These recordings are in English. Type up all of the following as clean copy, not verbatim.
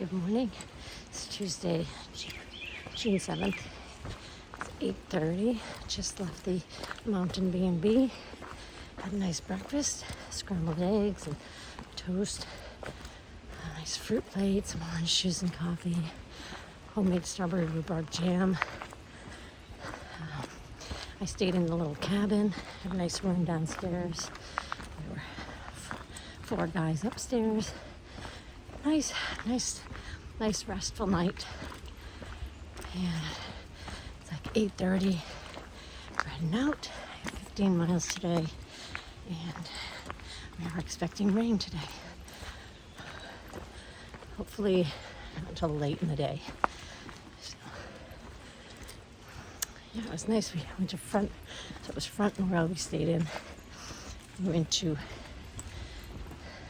Good morning. It's Tuesday, June 7th. It's 8:30. Just left the Mountain B&B. Had a nice breakfast, scrambled eggs and toast, a nice fruit plate, some orange juice and coffee, homemade strawberry rhubarb jam. I stayed in the little cabin, had a nice room downstairs. There were four guys upstairs. Nice restful night. And it's like 8:30. We're heading out. 15 miles today, and we are expecting rain today. Hopefully not until late in the day. So, yeah, it was nice. We went to so it was Front Royal we stayed in. We went to,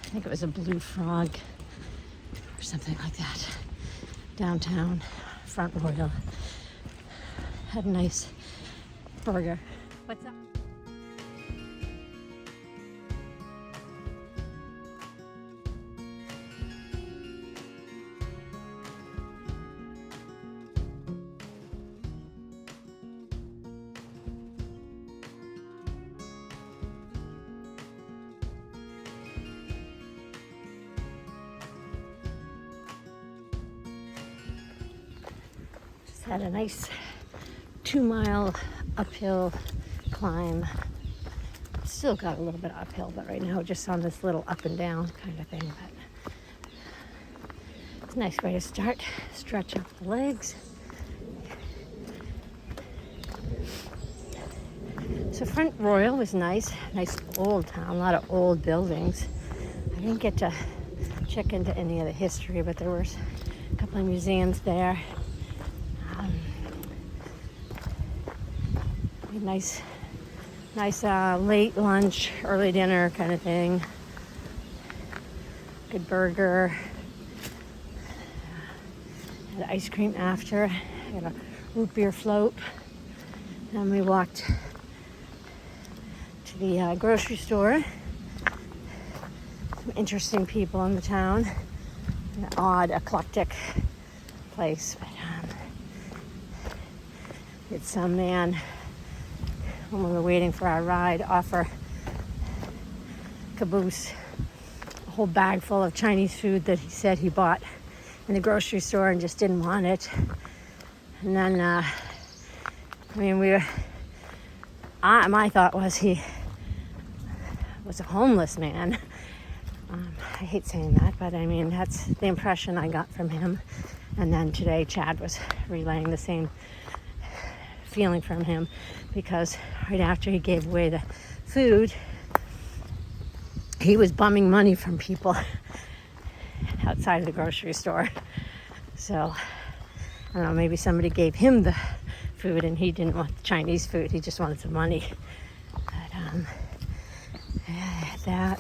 I think it was a Blue Frog or something like that. Downtown, Front Royal. Had a nice burger. What's up? Had a nice 2-mile uphill climb. Still got a little bit uphill, but right now just on this little up and down kind of thing. But it's a nice way to start. Stretch out the legs. So Front Royal was nice old town, a lot of old buildings. I didn't get to check into any of the history, but there were a couple of museums there. Nice late lunch, early dinner kind of thing. Good burger. Had ice cream after. Had a root beer float. And we walked to the grocery store. Some interesting people in the town. An odd, eclectic place. But it's some man, when we were waiting for our ride, offer Caboose a whole bag full of Chinese food that he said he bought in the grocery store and just didn't want it. And then, my thought was he was a homeless man. I hate saying that, but I mean, that's the impression I got from him. And then today, Chad was relaying the same feeling from him, because right after he gave away the food, he was bumming money from people outside of the grocery store. So I don't know, maybe somebody gave him the food and he didn't want the Chinese food, he just wanted some money. But that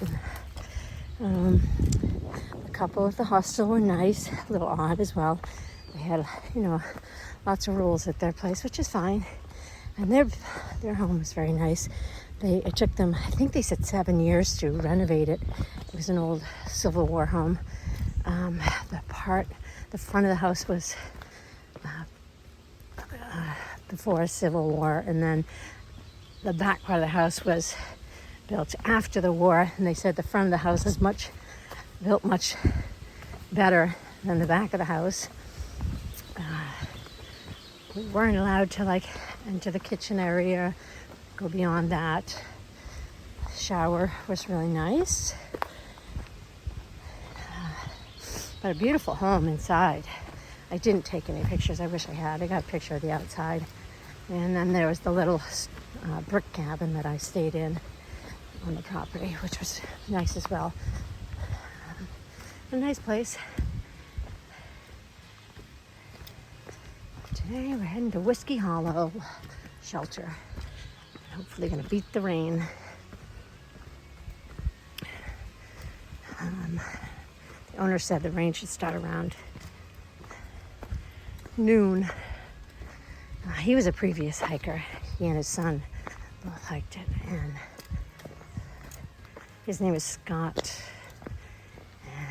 and, a couple at the hostel were nice, a little odd as well. They had, lots of rules at their place, which is fine. And their home was very nice. It took them, I think they said 7 years to renovate it. It was an old Civil War home. The front of the house was before Civil War, and then the back part of the house was built after the war. And they said the front of the house is built much better than the back of the house. We weren't allowed to enter the kitchen area, go beyond that. Shower was really nice. But a beautiful home inside. I didn't take any pictures. I wish I had. I got a picture of the outside. And then there was the little brick cabin that I stayed in on the property, which was nice as well. A nice place. Today we're heading to Whiskey Hollow shelter. Hopefully gonna beat the rain. The owner said the rain should start around noon. He was a previous hiker. He and his son both hiked it, and his name is Scott,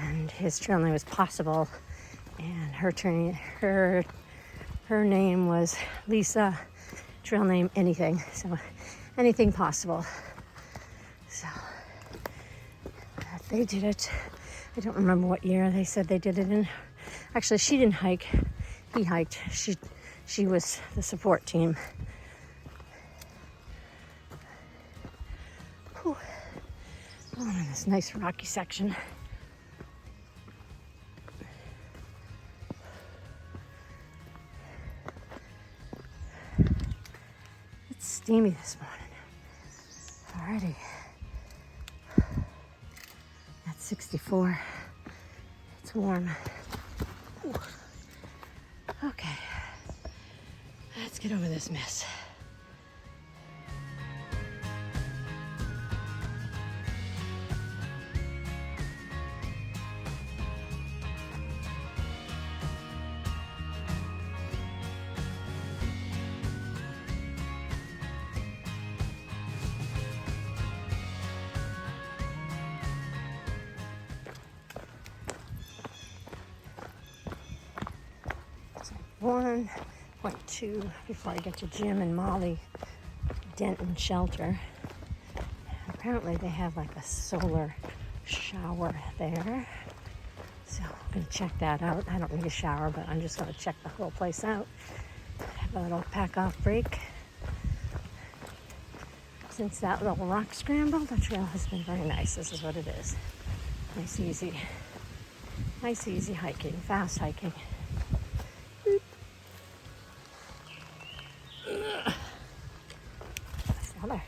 and his trail name was Possible. And her name was Lisa, trail name anything, so anything possible. So they did it. I don't remember what year they said they did it in. Actually, she didn't hike. He hiked. She was the support team. Whew. Going in this nice rocky section. It's steamy this morning already. At 64. It's warm. Ooh. Okay. Let's get over this mess. So 1.2 before I get to Jim and Molly Denton Shelter. Apparently they have like a solar shower there. So I'm going to check that out. I don't need a shower, but I'm just going to check the whole place out. Have a little pack off break. Since that little rock scramble, the trail has been very nice. This is what it is. Nice, easy hiking, fast hiking. That's another.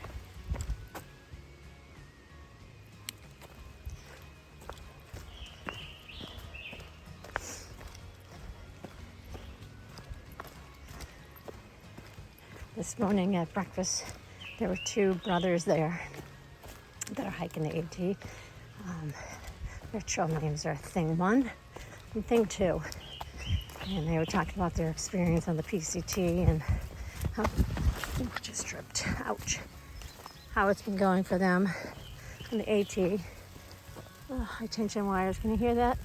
This morning at breakfast, there were two brothers there that are hiking the AT. Their trail names are Thing 1 and Thing 2. And they were talking about their experience on the PCT and how, just tripped, ouch, how it's been going for them on the AT. Oh, high tension wires, can you hear that?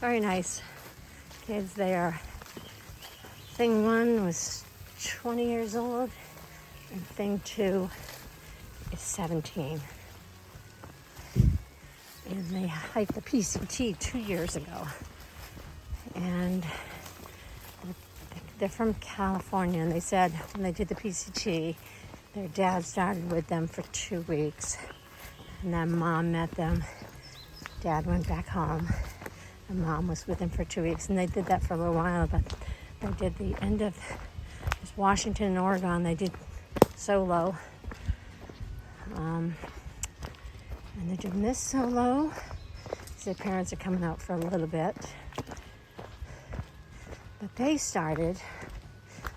Very nice kids there. Thing 1 was 20 years old and Thing 2 is 17. And they hiked the PCT 2 years ago. And they're from California, and they said when they did the PCT, their dad started with them for 2 weeks. And then mom met them. Dad went back home. And mom was with him for 2 weeks, and they did that for a little while, but they did the end of Washington and Oregon. They did solo. And they're doing this solo. So their parents are coming out for a little bit. But they started,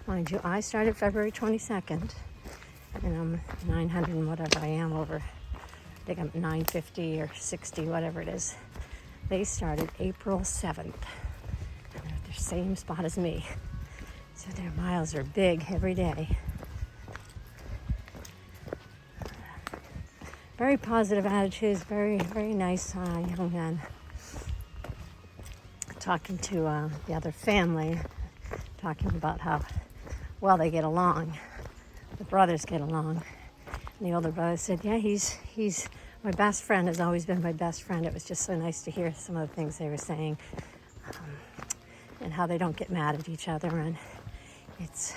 mind you, I started February 22nd, and I'm 900 and whatever I am over, I think I'm 950 or 60, whatever it is. They started April 7th, and they're at the same spot as me. So their miles are big every day. Very positive attitudes, very, very nice young men. Talking to the other family, talking about how well they get along. The brothers get along. And the older brother said, yeah, he's my best friend, has always been my best friend. It was just so nice to hear some of the things they were saying, and how they don't get mad at each other. And it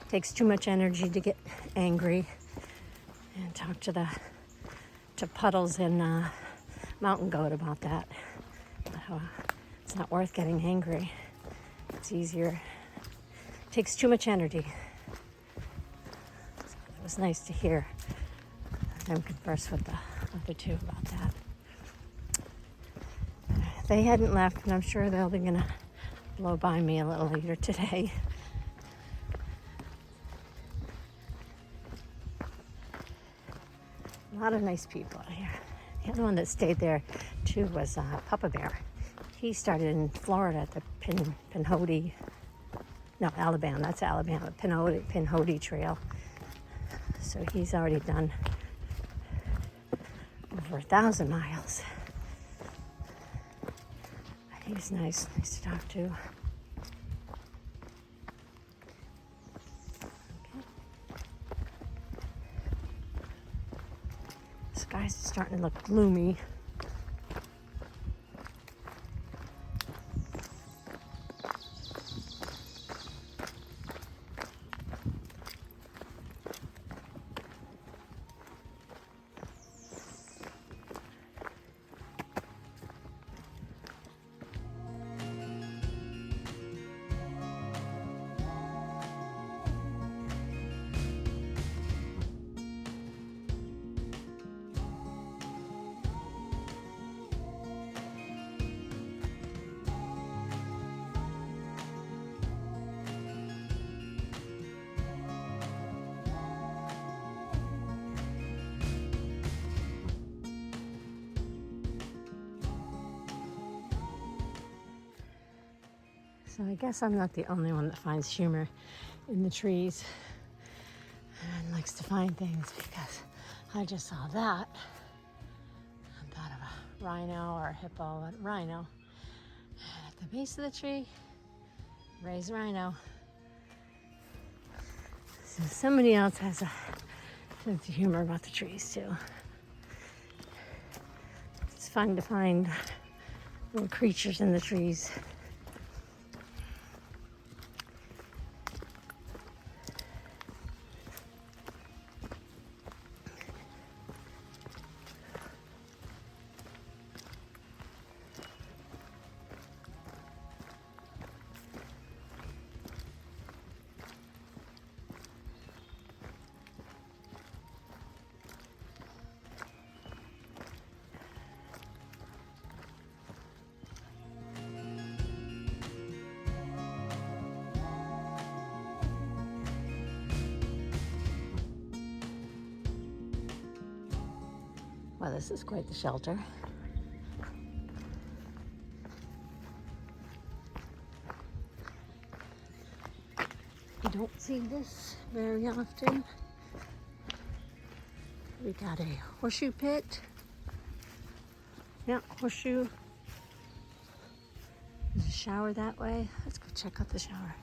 takes too much energy to get angry. And talk to Puddles and Mountain Goat about that. How it's not worth getting angry. It's easier. It takes too much energy. So it was nice to hear them converse with the other two about that. They hadn't left, and I'm sure they'll be gonna blow by me a little later today. A lot of nice people out here. The other one that stayed there too was Papa Bear. He started in Florida at the Pinhoti No, Alabama. That's Alabama. Pinhoti Trail. So he's already done over 1,000 miles. He's nice to talk to. Okay. The skies are starting to look gloomy. So I guess I'm not the only one that finds humor in the trees and likes to find things, because I just saw that. I thought of a rhino or a hippo, but rhino. And at the base of the tree, raised rhino. So somebody else has a sense of humor about the trees too. It's fun to find little creatures in the trees. Well, this is quite the shelter. You don't see this very often. We got a horseshoe pit. Yeah, horseshoe. There's a shower that way. Let's go check out the shower.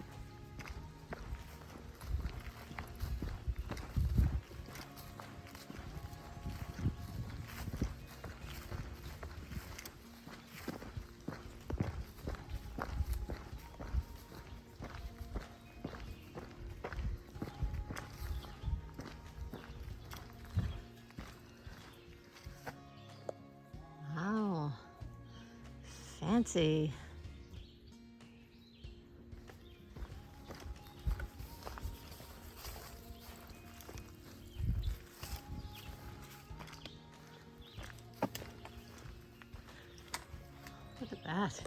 Wow, fancy. Look at that.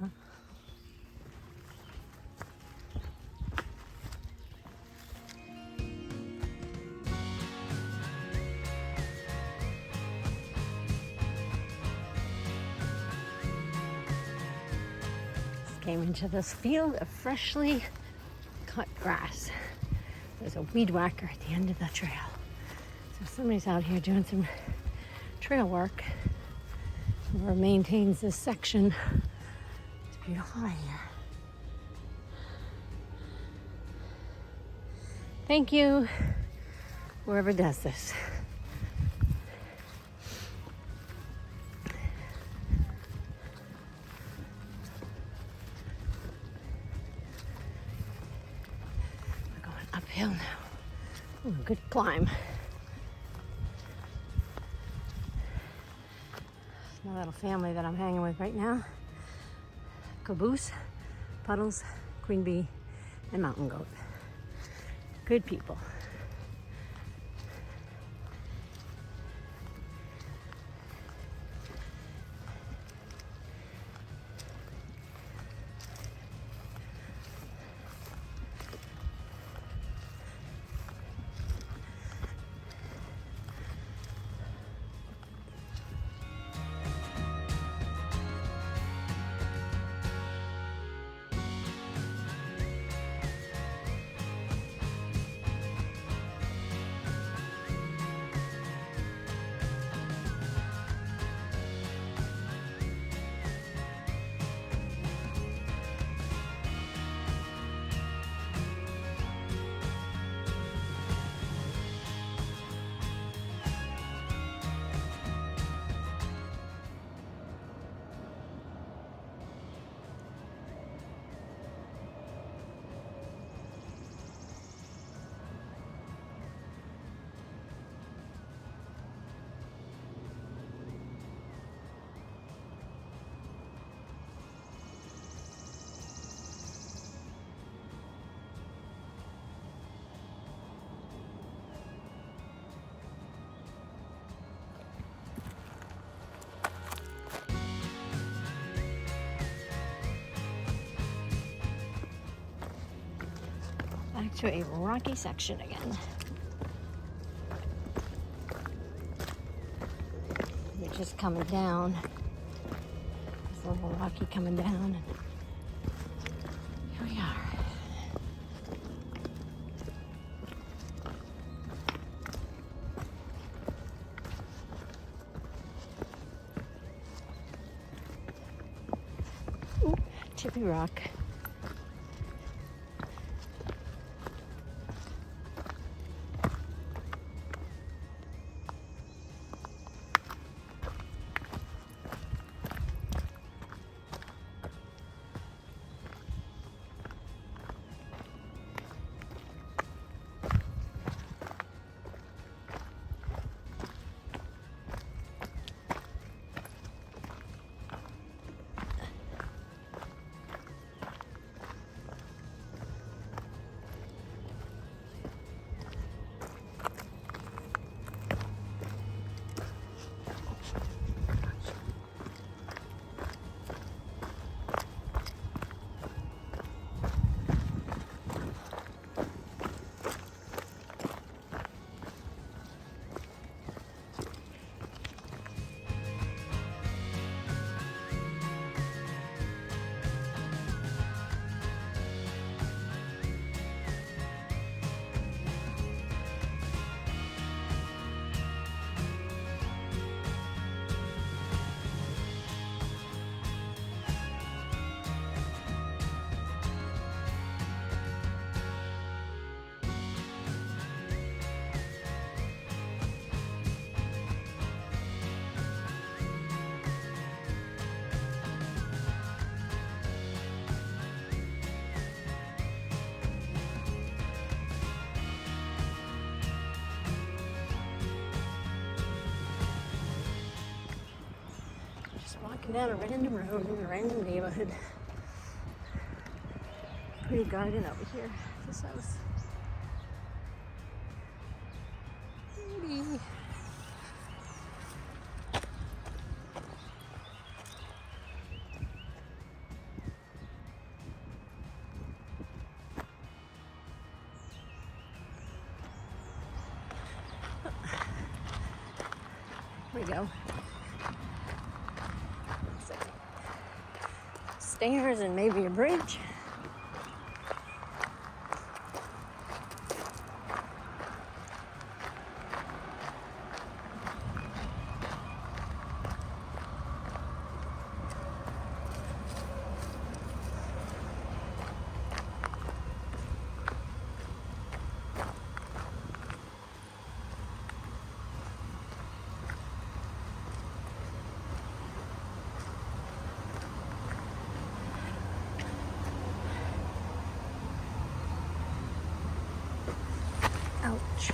Huh. Came into this field of freshly cut grass. There's a weed whacker at the end of the trail. So somebody's out here doing some trail work. Whoever maintains this section. It's beautiful right here. Thank you, whoever does this. Uphill now. Ooh, good climb. My little family that I'm hanging with right now. Caboose, Puddles, Queen Bee, and Mountain Goat. Good people. Back to a rocky section again. We're just coming down. It's a little rocky coming down. And here we are. Ooh, chippy rock. Walking down a random road in a random neighborhood. Pretty garden over here. This house. Maybe. Here we go. Stairs and maybe a bridge. Ouch.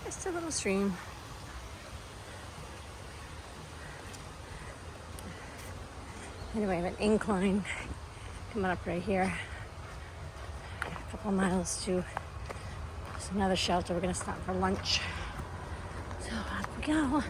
Just a little stream. Anyway, I have an incline coming up right here. A couple miles to another shelter. We're gonna stop for lunch. So off we go.